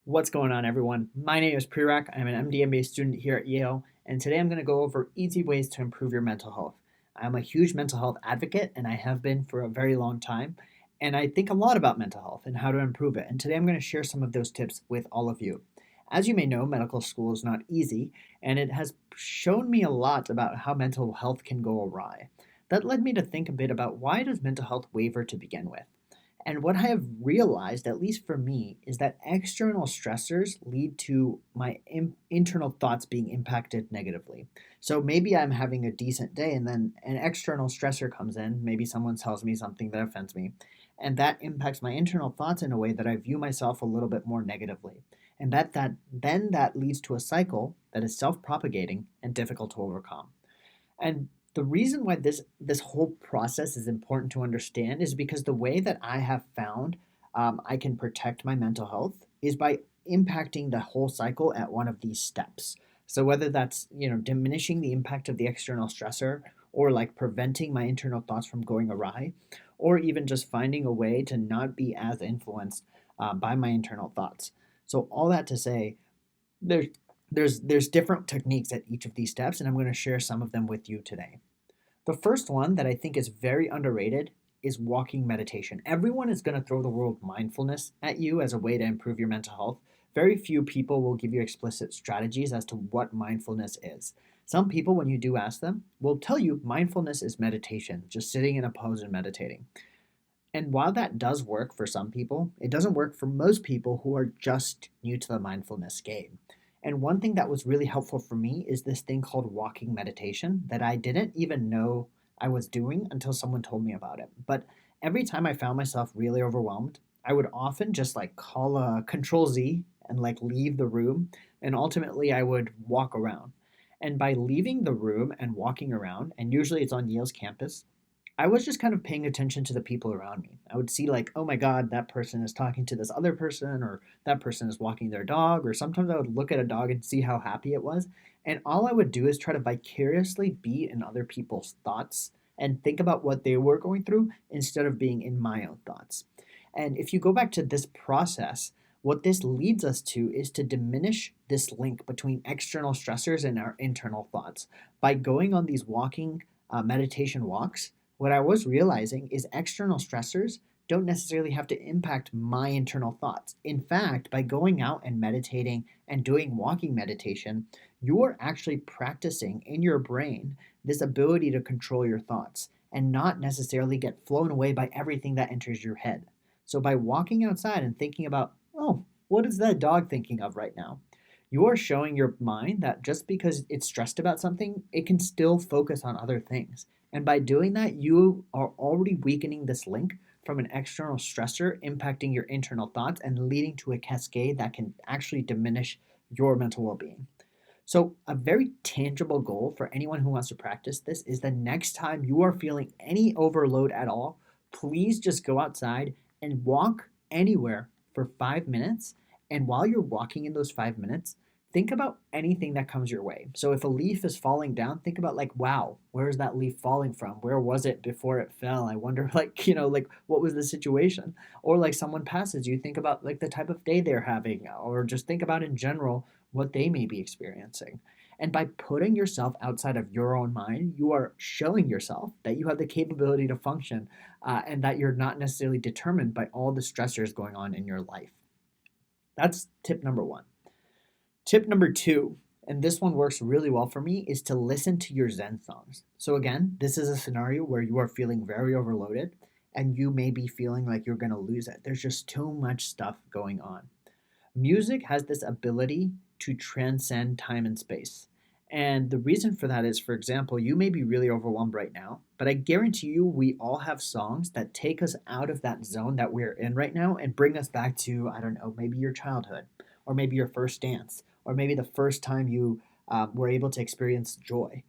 What's going on, everyone? My name is Prerak. I'm an MD student here at Yale, and today I'm going to go over easy ways to improve your mental health. I'm a huge mental health advocate, and I have been for a very long time. And I think a lot about mental health and how to improve it. And today I'm going to share some of those tips with all of you. As you may know, medical school is not easy, and it has shown me a lot about how mental health can go awry. That led me to think a bit about why does mental health waver to begin with? And what I have realized, at least for me, is that external stressors lead to my internal thoughts being impacted negatively. So maybe I'm having a decent day and then an external stressor comes in. Maybe someone tells me something that offends me. And that impacts my internal thoughts in a way that I view myself a little bit more negatively. And that leads to a cycle that is self-propagating and difficult to overcome. And the reason why this whole process is important to understand is because the way that I have found I can protect my mental health is by impacting the whole cycle at one of these steps. So whether that's diminishing the impact of the external stressor, or like preventing my internal thoughts from going awry, or even just finding a way to not be as influenced by my internal thoughts. So all that to say, there's there's different techniques at each of these steps, and I'm going to share some of them with you today. The first one that I think is very underrated is walking meditation. Everyone is going to throw the word mindfulness at you as a way to improve your mental health. Very few people will give you explicit strategies as to what mindfulness is. Some people, when you do ask them, will tell you mindfulness is meditation, just sitting in a pose and meditating. And while that does work for some people, it doesn't work for most people who are just new to the mindfulness game. And one thing that was really helpful for me is this thing called walking meditation that I didn't even know I was doing until someone told me about it. But every time I found myself really overwhelmed, I would often just like call a control Z and like leave the room. And ultimately, I would walk around. And by leaving the room and walking around, and usually it's on Yale's campus, I was just kind of paying attention to the people around me. I would see, like, oh my God, that person is talking to this other person, or that person is walking their dog, or sometimes I would look at a dog and see how happy it was. And all I would do is try to vicariously be in other people's thoughts and think about what they were going through instead of being in my own thoughts. And if you go back to this process, what this leads us to is to diminish this link between external stressors and our internal thoughts. By going on these walking meditation walks, what I was realizing is external stressors don't necessarily have to impact my internal thoughts. In fact, by going out and meditating and doing walking meditation, you are actually practicing in your brain this ability to control your thoughts and not necessarily get flown away by everything that enters your head. So, by walking outside and thinking about, oh, what is that dog thinking of right now? You are showing your mind that just because it's stressed about something, it can still focus on other things. And by doing that, you are already weakening this link from an external stressor impacting your internal thoughts and leading to a cascade that can actually diminish your mental well being. So, a very tangible goal for anyone who wants to practice this is the next time you are feeling any overload at all, please just go outside and walk anywhere for 5 minutes. And while you're walking in those 5 minutes, think about anything that comes your way. So if a leaf is falling down, think about like, wow, where is that leaf falling from? Where was it before it fell? I wonder like what was the situation? Or like someone passes you, think about like the type of day they're having, or just think about in general what they may be experiencing. And by putting yourself outside of your own mind, you are showing yourself that you have the capability to function and that you're not necessarily determined by all the stressors going on in your life. That's tip number one. Tip number two, and this one works really well for me, is to listen to your Zen songs. So, again, this is a scenario where you are feeling very overloaded and you may be feeling like you're going to lose it. There's just too much stuff going on. Music has this ability to transcend time and space. And the reason for that is, for example, you may be really overwhelmed right now, but I guarantee you we all have songs that take us out of that zone that we're in right now and bring us back to, I don't know, maybe your childhood, or maybe your first dance, or maybe the first time you were able to experience joy.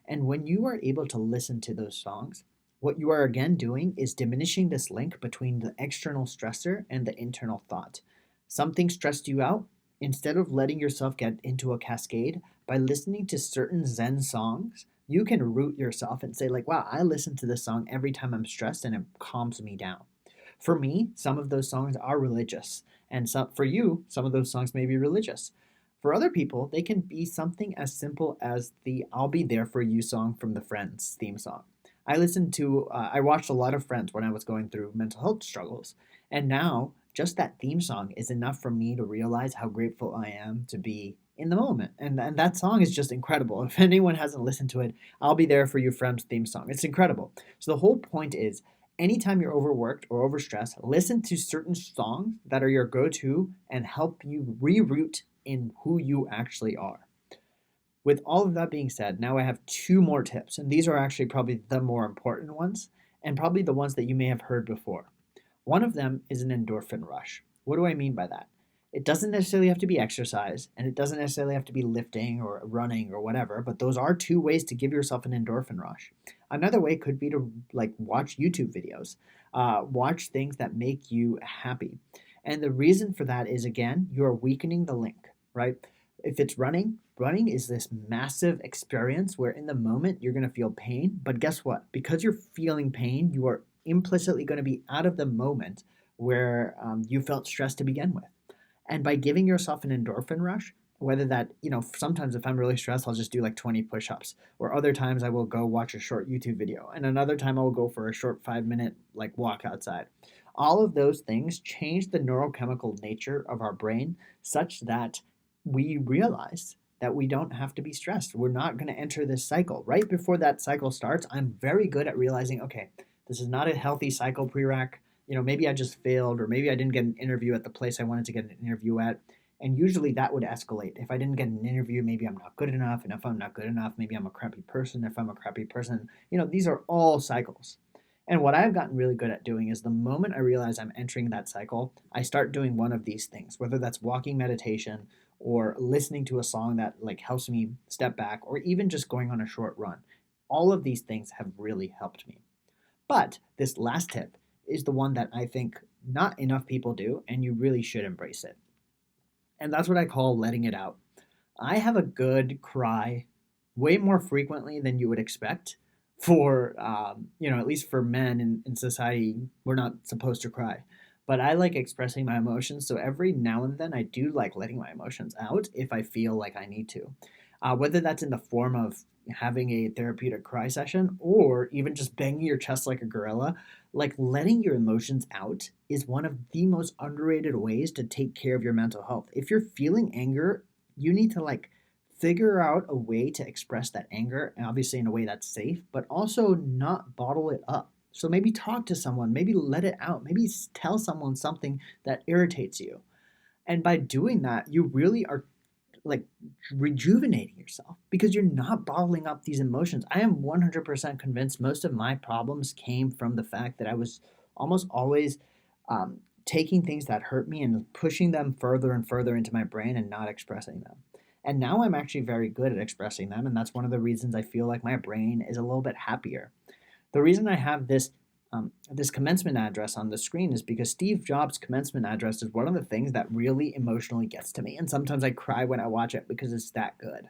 And when you are able to listen to those songs, what you are again doing is diminishing this link between the external stressor and the internal thought. Something stressed you out. Instead of letting yourself get into a cascade, by listening to certain Zen songs, you can root yourself and say, like, wow, I listen to this song every time I'm stressed and it calms me down. For me, some of those songs are religious. And for you, some of those songs may be religious. For other people, they can be something as simple as the I'll Be There For You song from the Friends theme song. I watched a lot of Friends when I was going through mental health struggles. And now, just that theme song is enough for me to realize how grateful I am to be in the moment. And that song is just incredible. If anyone hasn't listened to it, I'll Be There For You Friends theme song. It's incredible. So the whole point is anytime you're overworked or overstressed, listen to certain songs that are your go to and help you reroute in who you actually are. With all of that being said, now I have two more tips, and these are actually probably the more important ones, and probably the ones that you may have heard before. One of them is an endorphin rush. What do I mean by that? It doesn't necessarily have to be exercise, and it doesn't necessarily have to be lifting or running or whatever, but those are two ways to give yourself an endorphin rush. Another way could be to like watch YouTube videos, watch things that make you happy. And the reason for that is again, you're weakening the link, right? If it's running, running is this massive experience where in the moment you're going to feel pain. But guess what? Because you're feeling pain, you are implicitly going to be out of the moment where you felt stressed to begin with. And by giving yourself an endorphin rush, whether that, sometimes if I'm really stressed, I'll just do like 20 push ups, or other times I will go watch a short YouTube video, and another time I will go for a short 5 minute like walk outside. All of those things change the neurochemical nature of our brain such that we realize that we don't have to be stressed. We're not going to enter this cycle. Right before that cycle starts, I'm very good at realizing, okay, this is not a healthy cycle, pre-rack. Maybe I just failed, or maybe I didn't get an interview at the place I wanted to get an interview at. And usually that would escalate. If I didn't get an interview, maybe I'm not good enough. And if I'm not good enough, maybe I'm a crappy person. If I'm a crappy person, these are all cycles. And what I've gotten really good at doing is the moment I realize I'm entering that cycle, I start doing one of these things, whether that's walking meditation or listening to a song that like helps me step back, or even just going on a short run. All of these things have really helped me. But this last tip is the one that I think not enough people do, and you really should embrace it. And that's what I call letting it out. I have a good cry way more frequently than you would expect. For at least for men in society, we're not supposed to cry. But I like expressing my emotions, so every now and then I do like letting my emotions out if I feel like I need to. Whether that's in the form of having a therapeutic cry session or even just banging your chest like a gorilla, like letting your emotions out is one of the most underrated ways to take care of your mental health. If you're feeling anger, you need to like figure out a way to express that anger, and obviously in a way that's safe, but also not bottle it up. So maybe talk to someone, maybe let it out, maybe tell someone something that irritates you. And by doing that, you really are like rejuvenating yourself because you're not bottling up these emotions. I am 100% convinced most of my problems came from the fact that I was almost always taking things that hurt me and pushing them further and further into my brain and not expressing them. And now I'm actually very good at expressing them, and that's one of the reasons I feel like my brain is a little bit happier. The reason I have this commencement address on the screen is because Steve Jobs' commencement address is one of the things that really emotionally gets to me, and sometimes I cry when I watch it because it's that good.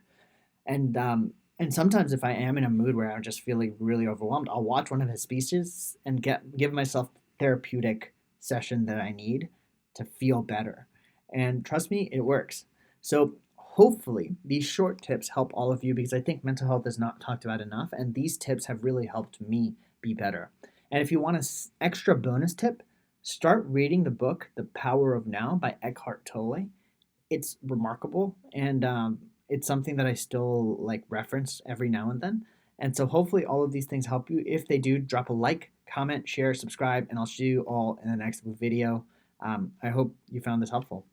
And sometimes if I am in a mood where I'm just feeling really overwhelmed, I'll watch one of his speeches and give myself therapeutic session that I need to feel better. And trust me, it works. So hopefully these short tips help all of you because I think mental health is not talked about enough, and these tips have really helped me be better. And if you want an extra bonus tip, start reading the book The Power of Now by Eckhart Tolle. It's remarkable, and it's something that I still like reference every now and then. And so hopefully all of these things help you. If they do, drop a like, comment, share, subscribe, and I'll see you all in the next video. I hope you found this helpful.